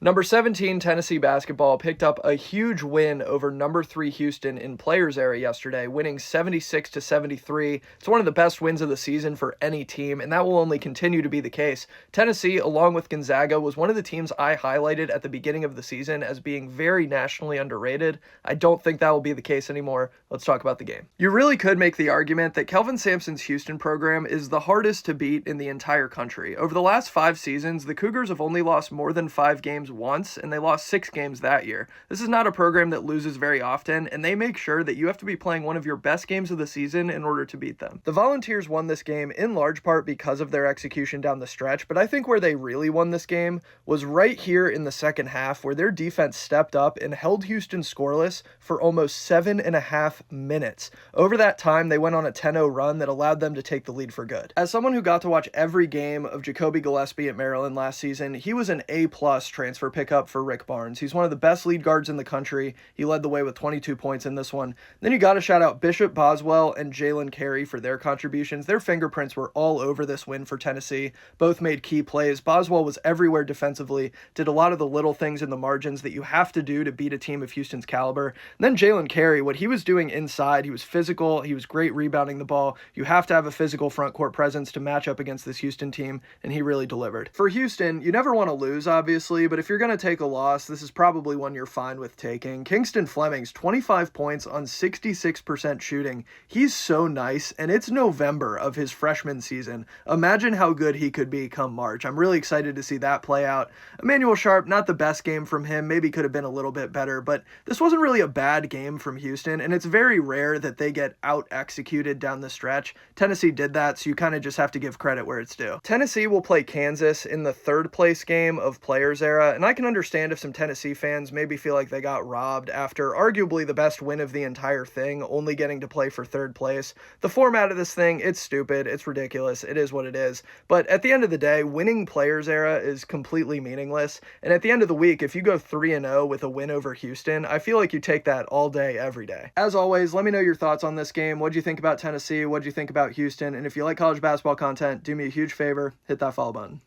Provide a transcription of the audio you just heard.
Number 17, Tennessee basketball picked up a huge win over number 3 Houston in Players Era yesterday, winning 76 to 73. It's one of the best wins of the season for any team, and that will only continue to be the case. Tennessee, along with Gonzaga, was one of the teams I highlighted at the beginning of the season as being very nationally underrated. I don't think that will be the case anymore. Let's talk about the game. You really could make the argument that Kelvin Sampson's Houston program is the hardest to beat in the entire country. Over the last 5 seasons, the Cougars have only lost more than 5 games once, and they lost 6 games that year. This is not a program that loses very often, and they make sure that you have to be playing one of your best games of the season in order to beat them. The Volunteers won this game in large part because of their execution down the stretch, but I think where they really won this game was right here in the second half, where their defense stepped up and held Houston scoreless for almost 7.5 minutes. Over that time, they went on a 10-0 run that allowed them to take the lead for good. As someone who got to watch every game of Jacoby Gillespie at Maryland last season, he was an A-plus transfer pickup for Rick Barnes. He's one of the best lead guards in the country. He led the way with 22 points in this one. Then you got to shout out Bishop Boswell and Jalen Carey for their contributions. Their fingerprints were all over this win for Tennessee. Both made key plays. Boswell was everywhere defensively, did a lot of the little things in the margins that you have to do to beat a team of Houston's caliber. And then Jalen Carey, what he was doing inside, he was physical. He was great rebounding the ball. You have to have a physical front court presence to match up against this Houston team, and he really delivered. For Houston, you never want to lose, obviously, but if you're going to take a loss, this is probably one you're fine with taking. Kingston Fleming's 25 points on 66% shooting. He's so nice, and it's November of his freshman season. Imagine how good he could be come March. I'm really excited to see that play out. Emmanuel Sharp, not the best game from him. Maybe could have been a little bit better, but this wasn't really a bad game from Houston, and it's very rare that they get out-executed down the stretch. Tennessee did that, so you kind of just have to give credit where it's due. Tennessee will play Kansas in the third place game of Players Era, and I can understand if some Tennessee fans maybe feel like they got robbed after arguably the best win of the entire thing, only getting to play for third place. The format of this thing, it's stupid, it's ridiculous, it is what it is, but at the end of the day, winning Players Era is completely meaningless, and at the end of the week, if you go 3-0 with a win over Houston, I feel like you take that all day, every day. As always, let me know your thoughts on this game. What'd you think about Tennessee? What'd you think about Houston? And if you like college basketball content, do me a huge favor, hit that follow button.